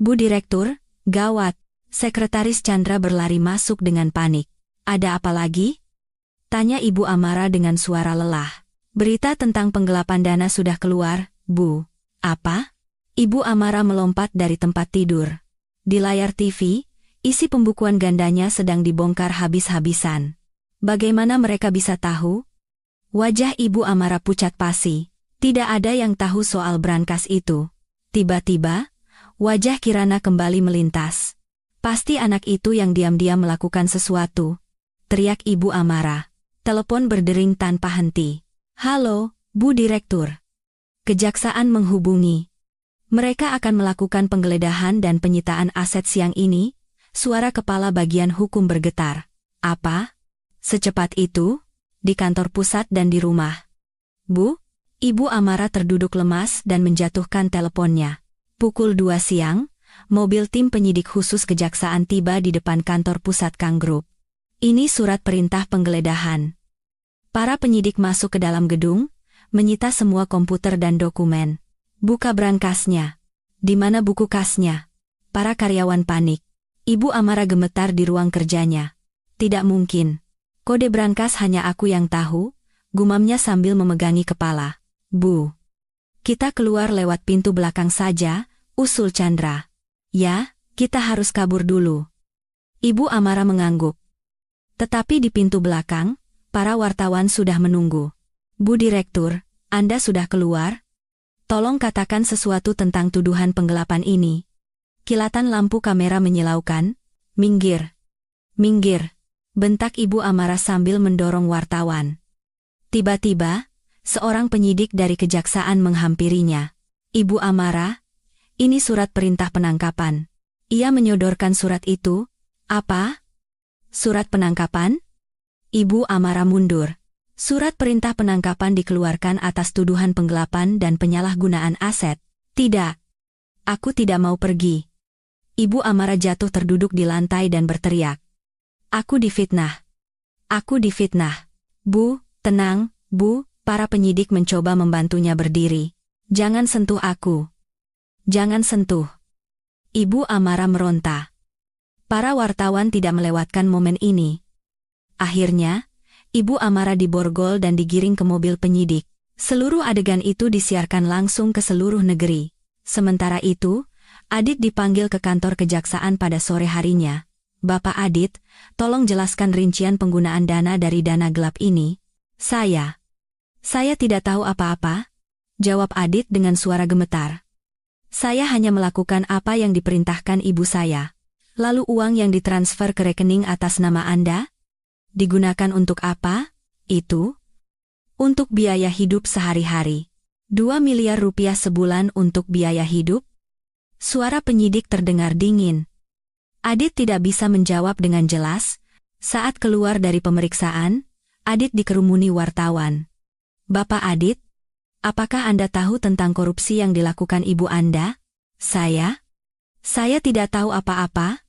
Bu Direktur, gawat. Sekretaris Chandra berlari masuk dengan panik. Ada apa lagi? Tanya Ibu Amara dengan suara lelah. Berita tentang penggelapan dana sudah keluar, Bu. Apa? Ibu Amara melompat dari tempat tidur. Di layar TV, isi pembukuan gandanya sedang dibongkar habis-habisan. Bagaimana mereka bisa tahu? Wajah Ibu Amara pucat pasi. Tidak ada yang tahu soal brankas itu. Tiba-tiba, wajah Kirana kembali melintas. Pasti anak itu yang diam-diam melakukan sesuatu. Teriak Ibu Amara. Telepon berdering tanpa henti. Halo, Bu Direktur. Kejaksaan menghubungi. Mereka akan melakukan penggeledahan dan penyitaan aset siang ini. Suara kepala bagian hukum bergetar. Apa? Secepat itu? di kantor pusat dan di rumah. Bu, Ibu Amara terduduk lemas dan menjatuhkan teleponnya. Pukul 2 siang, mobil tim penyidik khusus kejaksaan tiba di depan kantor pusat Kang Group. Ini surat perintah penggeledahan. Para penyidik masuk ke dalam gedung, menyita semua komputer dan dokumen. Buka brankasnya. Di mana buku kasnya? Para karyawan panik. Ibu Amara gemetar di ruang kerjanya. Tidak mungkin. Kode brankas hanya aku yang tahu, gumamnya sambil memegangi kepala. Bu. Kita keluar lewat pintu belakang saja, usul Chandra. Ya, kita harus kabur dulu. Ibu Amara mengangguk. Tetapi di pintu belakang, para wartawan sudah menunggu. Bu Direktur, Anda sudah keluar? Tolong katakan sesuatu tentang tuduhan penggelapan ini. Kilatan lampu kamera menyilaukan. Minggir. Minggir. Bentak Ibu Amara sambil mendorong wartawan. Tiba-tiba, seorang penyidik dari kejaksaan menghampirinya. Ibu Amara, ini surat perintah penangkapan. Ia menyodorkan surat itu. Apa? Surat penangkapan? Ibu Amara mundur. Surat perintah penangkapan dikeluarkan atas tuduhan penggelapan dan penyalahgunaan aset. Tidak. Aku tidak mau pergi. Ibu Amara jatuh terduduk di lantai dan berteriak. Aku difitnah. Aku difitnah. Bu, tenang, Bu. Para penyidik mencoba membantunya berdiri. Jangan sentuh aku. Jangan sentuh. Ibu Amara meronta. Para wartawan tidak melewatkan momen ini. Akhirnya, Ibu Amara diborgol dan digiring ke mobil penyidik. Seluruh adegan itu disiarkan langsung ke seluruh negeri. Sementara itu, Adit dipanggil ke kantor kejaksaan pada sore harinya. Bapak Adit, tolong jelaskan rincian penggunaan dana dari dana gelap ini. Saya tidak tahu apa-apa, jawab Adit dengan suara gemetar. Saya hanya melakukan apa yang diperintahkan ibu saya. Lalu uang yang ditransfer ke rekening atas nama Anda? Digunakan untuk apa? Itu? Untuk biaya hidup sehari-hari. 2 miliar rupiah sebulan untuk biaya hidup? Suara penyidik terdengar dingin. Adit tidak bisa menjawab dengan jelas. Saat keluar dari pemeriksaan, Adit dikerumuni wartawan. Bapak Adit, apakah Anda tahu tentang korupsi yang dilakukan ibu Anda? Saya tidak tahu apa-apa.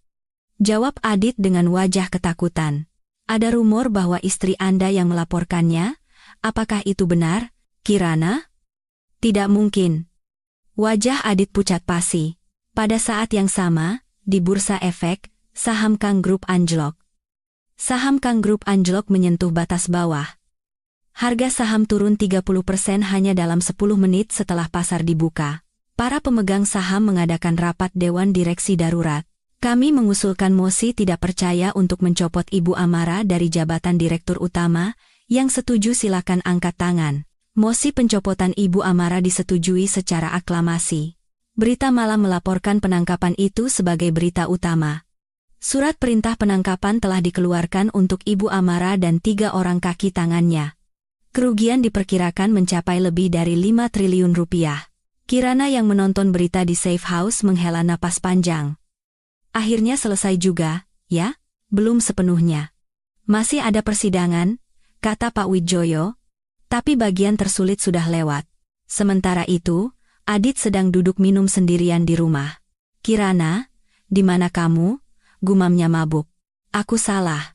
Jawab Adit dengan wajah ketakutan. Ada rumor bahwa istri Anda yang melaporkannya. Apakah itu benar, Kirana? Tidak mungkin. Wajah Adit pucat pasi. Pada saat yang sama, di Bursa Efek, saham Kang Group anjlok. Saham Kang Group anjlok menyentuh batas bawah. Harga saham turun 30% hanya dalam 10 menit setelah pasar dibuka. Para pemegang saham mengadakan rapat Dewan Direksi Darurat. Kami mengusulkan mosi tidak percaya untuk mencopot Ibu Amara dari jabatan Direktur Utama. Yang setuju silakan angkat tangan. Mosi pencopotan Ibu Amara disetujui secara aklamasi. Berita Malam melaporkan penangkapan itu sebagai berita utama. Surat perintah penangkapan telah dikeluarkan untuk Ibu Amara dan 3 orang kaki tangannya. Kerugian diperkirakan mencapai lebih dari 5 triliun rupiah. Kirana yang menonton berita di Safe House menghela napas panjang. Akhirnya selesai juga, ya? Belum sepenuhnya. Masih ada persidangan, kata Pak Widjoyo. Tapi bagian tersulit sudah lewat. Sementara itu, Adit sedang duduk minum sendirian di rumah. Kirana, di mana kamu? Gumamnya mabuk. Aku salah.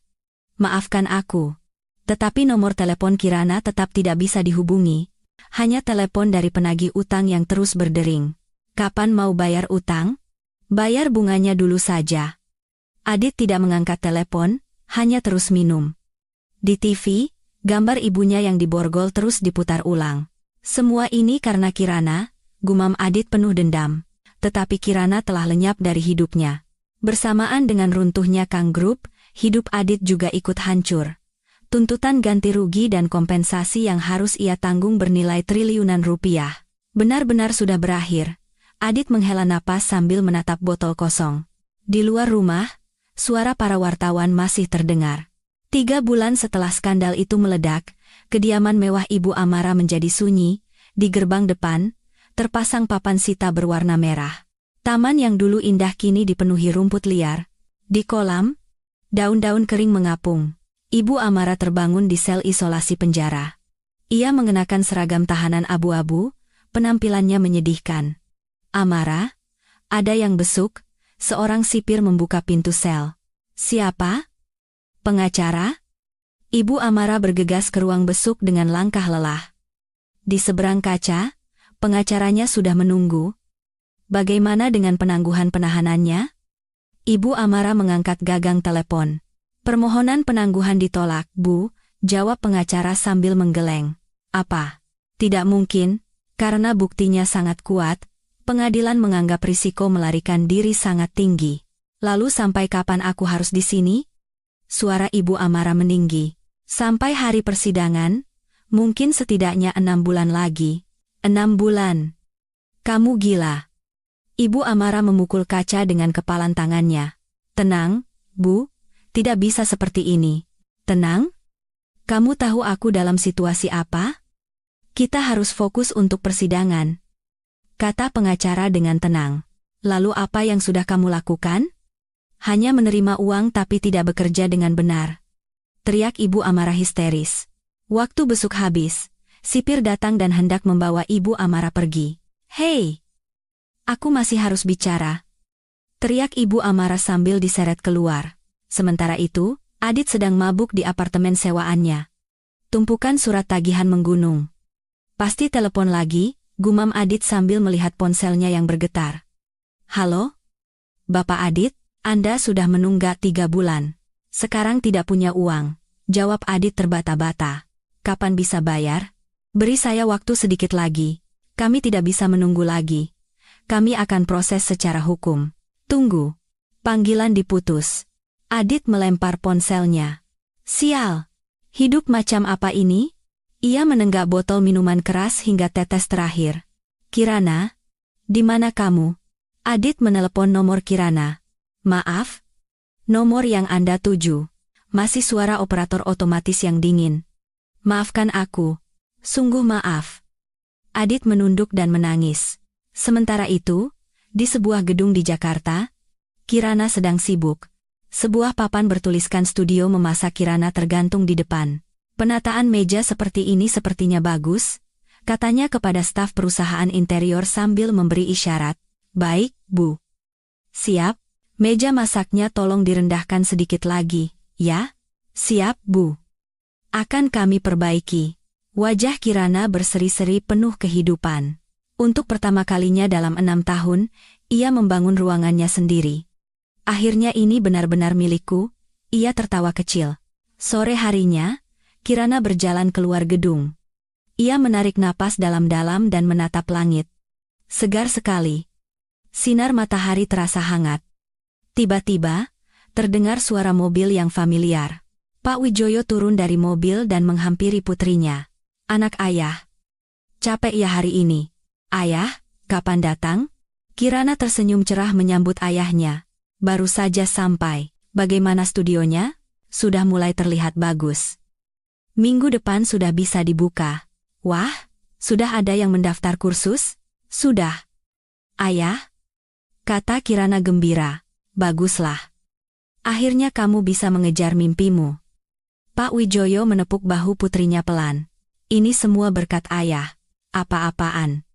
Maafkan aku. Tetapi nomor telepon Kirana tetap tidak bisa dihubungi. Hanya telepon dari penagih utang yang terus berdering. Kapan mau bayar utang? Bayar bunganya dulu saja. Adit tidak mengangkat telepon, hanya terus minum. Di TV, gambar ibunya yang diborgol terus diputar ulang. Semua ini karena Kirana, gumam Adit penuh dendam. Tetapi Kirana telah lenyap dari hidupnya. Bersamaan dengan runtuhnya Kang Group, hidup Adit juga ikut hancur. Tuntutan ganti rugi dan kompensasi yang harus ia tanggung bernilai triliunan rupiah. Benar-benar sudah berakhir. Adit menghela napas sambil menatap botol kosong. Di luar rumah, suara para wartawan masih terdengar. 3 bulan setelah skandal itu meledak, kediaman mewah Ibu Amara menjadi sunyi. Di gerbang depan, terpasang papan sita berwarna merah. Taman yang dulu indah kini dipenuhi rumput liar. Di kolam, daun-daun kering mengapung. Ibu Amara terbangun di sel isolasi penjara. Ia mengenakan seragam tahanan abu-abu, penampilannya menyedihkan. Amara, ada yang besuk, seorang sipir membuka pintu sel. Siapa? Pengacara? Ibu Amara bergegas ke ruang besuk dengan langkah lelah. Di seberang kaca, pengacaranya sudah menunggu. Bagaimana dengan penangguhan penahanannya? Ibu Amara mengangkat gagang telepon. Permohonan penangguhan ditolak, Bu, jawab pengacara sambil menggeleng. Apa? Tidak mungkin, karena buktinya sangat kuat, pengadilan menganggap risiko melarikan diri sangat tinggi. Lalu sampai kapan aku harus di sini? Suara Ibu Amara meninggi. Sampai hari persidangan, mungkin setidaknya 6 bulan lagi. 6 bulan. Kamu gila. Ibu Amara memukul kaca dengan kepalan tangannya. Tenang, Bu, tidak bisa seperti ini. Tenang? Kamu tahu aku dalam situasi apa? Kita harus fokus untuk persidangan, kata pengacara dengan tenang. Lalu apa yang sudah kamu lakukan? Hanya menerima uang tapi tidak bekerja dengan benar. Teriak Ibu Amara histeris. Waktu besuk habis, sipir datang dan hendak membawa Ibu Amara pergi. Hei! Aku masih harus bicara. Teriak Ibu Amara sambil diseret keluar. Sementara itu, Adit sedang mabuk di apartemen sewaannya. Tumpukan surat tagihan menggunung. Pasti telepon lagi, gumam Adit sambil melihat ponselnya yang bergetar. Halo? Bapak Adit, Anda sudah menunggak 3 bulan. Sekarang tidak punya uang, jawab Adit terbata-bata. Kapan bisa bayar? Beri saya waktu sedikit lagi. Kami tidak bisa menunggu lagi. Kami akan proses secara hukum. Tunggu. Panggilan diputus. Adit melempar ponselnya. Sial. Hidup macam apa ini? Ia menenggak botol minuman keras hingga tetes terakhir. Kirana? Di mana kamu? Adit menelepon nomor Kirana. Maaf? Nomor yang Anda tuju. Masih suara operator otomatis yang dingin. Maafkan aku. Sungguh maaf. Adit menunduk dan menangis. Sementara itu, di sebuah gedung di Jakarta, Kirana sedang sibuk. Sebuah papan bertuliskan studio memasak Kirana tergantung di depan. Penataan meja seperti ini sepertinya bagus, katanya kepada staf perusahaan interior sambil memberi isyarat. Baik, Bu. Siap, meja masaknya tolong direndahkan sedikit lagi, ya? Siap, Bu. Akan kami perbaiki. Wajah Kirana berseri-seri penuh kehidupan. Untuk pertama kalinya dalam 6 tahun, ia membangun ruangannya sendiri. Akhirnya ini benar-benar milikku, ia tertawa kecil. Sore harinya, Kirana berjalan keluar gedung. Ia menarik napas dalam-dalam dan menatap langit. Segar sekali. Sinar matahari terasa hangat. Tiba-tiba, terdengar suara mobil yang familiar. Pak Wijoyo turun dari mobil dan menghampiri putrinya. Anak ayah. Capek ya hari ini. Ayah, kapan datang? Kirana tersenyum cerah menyambut ayahnya. Baru saja sampai. Bagaimana studionya? Sudah mulai terlihat bagus. Minggu depan sudah bisa dibuka. Wah, sudah ada yang mendaftar kursus? Sudah. Ayah? Kata Kirana gembira. Baguslah. Akhirnya kamu bisa mengejar mimpimu. Pak Wijoyo menepuk bahu putrinya pelan. Ini semua berkat ayah. Apa-apaan.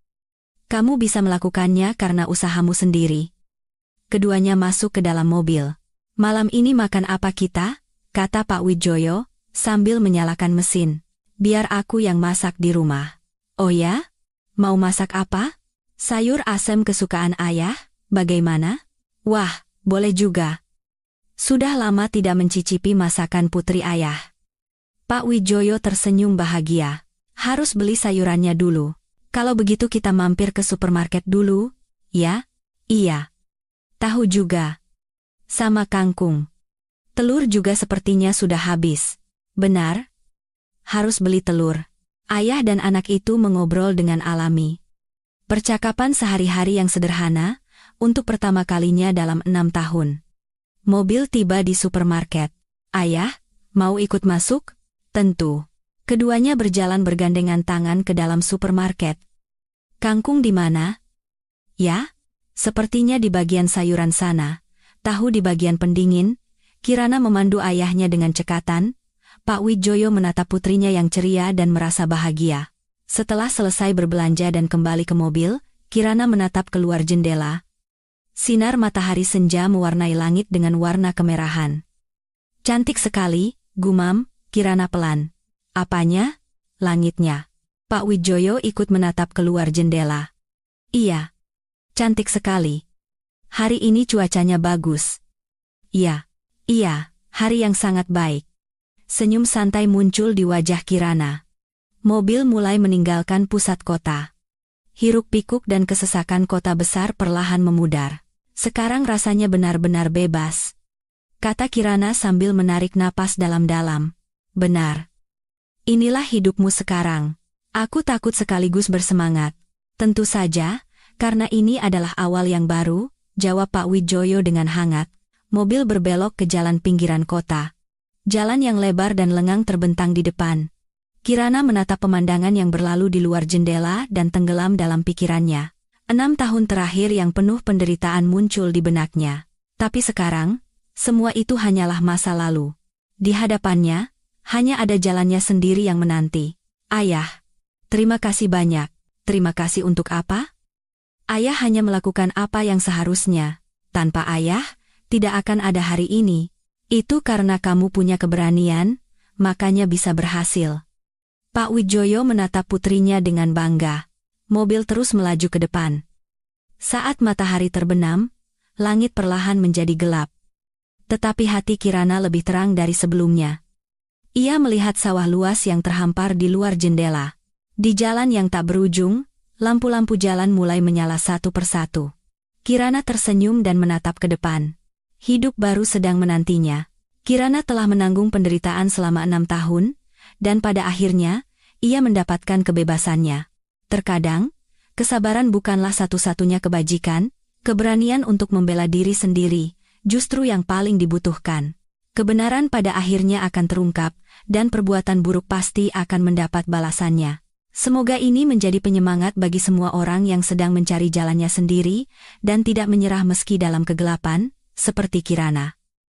Kamu bisa melakukannya karena usahamu sendiri. Keduanya masuk ke dalam mobil. Malam ini makan apa kita? Kata Pak Wijoyo, sambil menyalakan mesin. Biar aku yang masak di rumah. Oh ya? Mau masak apa? Sayur asem kesukaan ayah? Bagaimana? Wah, boleh juga. Sudah lama tidak mencicipi masakan putri ayah. Pak Wijoyo tersenyum bahagia. Harus beli sayurannya dulu. Kalau begitu kita mampir ke supermarket dulu, ya? Iya. Tahu juga. Sama kangkung. Telur juga sepertinya sudah habis. Benar? Harus beli telur. Ayah dan anak itu mengobrol dengan alami. Percakapan sehari-hari yang sederhana, untuk pertama kalinya dalam 6 tahun. Mobil tiba di supermarket. Ayah, mau ikut masuk? Tentu. Keduanya berjalan bergandengan tangan ke dalam supermarket. Kangkung di mana? Ya? Sepertinya di bagian sayuran sana. Tahu di bagian pendingin. Kirana memandu ayahnya dengan cekatan. Pak Wijoyo menatap putrinya yang ceria dan merasa bahagia. Setelah selesai berbelanja dan kembali ke mobil, Kirana menatap keluar jendela. Sinar matahari senja mewarnai langit dengan warna kemerahan. Cantik sekali, gumam Kirana pelan. Apanya? Langitnya. Pak Wijoyo ikut menatap keluar jendela. Iya. Cantik sekali. Hari ini cuacanya bagus. Iya. Iya, hari yang sangat baik. Senyum santai muncul di wajah Kirana. Mobil mulai meninggalkan pusat kota. Hiruk-pikuk dan kesesakan kota besar perlahan memudar. Sekarang rasanya benar-benar bebas. Kata Kirana sambil menarik napas dalam-dalam. Benar. Inilah hidupmu sekarang. Aku takut sekaligus bersemangat. Tentu saja, karena ini adalah awal yang baru, jawab Pak Wijoyo dengan hangat. Mobil berbelok ke jalan pinggiran kota. Jalan yang lebar dan lengang terbentang di depan. Kirana menatap pemandangan yang berlalu di luar jendela dan tenggelam dalam pikirannya. 6 tahun terakhir yang penuh penderitaan muncul di benaknya. Tapi sekarang, semua itu hanyalah masa lalu. Di hadapannya, hanya ada jalannya sendiri yang menanti. Ayah, terima kasih banyak. Terima kasih untuk apa? Ayah hanya melakukan apa yang seharusnya. Tanpa ayah, tidak akan ada hari ini. Itu karena kamu punya keberanian, makanya bisa berhasil. Pak Wijoyo menatap putrinya dengan bangga. Mobil terus melaju ke depan. Saat matahari terbenam, langit perlahan menjadi gelap. Tetapi hati Kirana lebih terang dari sebelumnya. Ia melihat sawah luas yang terhampar di luar jendela. Di jalan yang tak berujung, lampu-lampu jalan mulai menyala satu persatu. Kirana tersenyum dan menatap ke depan. Hidup baru sedang menantinya. Kirana telah menanggung penderitaan selama 6 tahun, dan pada akhirnya, ia mendapatkan kebebasannya. Terkadang, kesabaran bukanlah satu-satunya kebajikan, keberanian untuk membela diri sendiri, justru yang paling dibutuhkan. Kebenaran pada akhirnya akan terungkap, dan perbuatan buruk pasti akan mendapat balasannya. Semoga ini menjadi penyemangat bagi semua orang yang sedang mencari jalannya sendiri, dan tidak menyerah meski dalam kegelapan, seperti Kirana.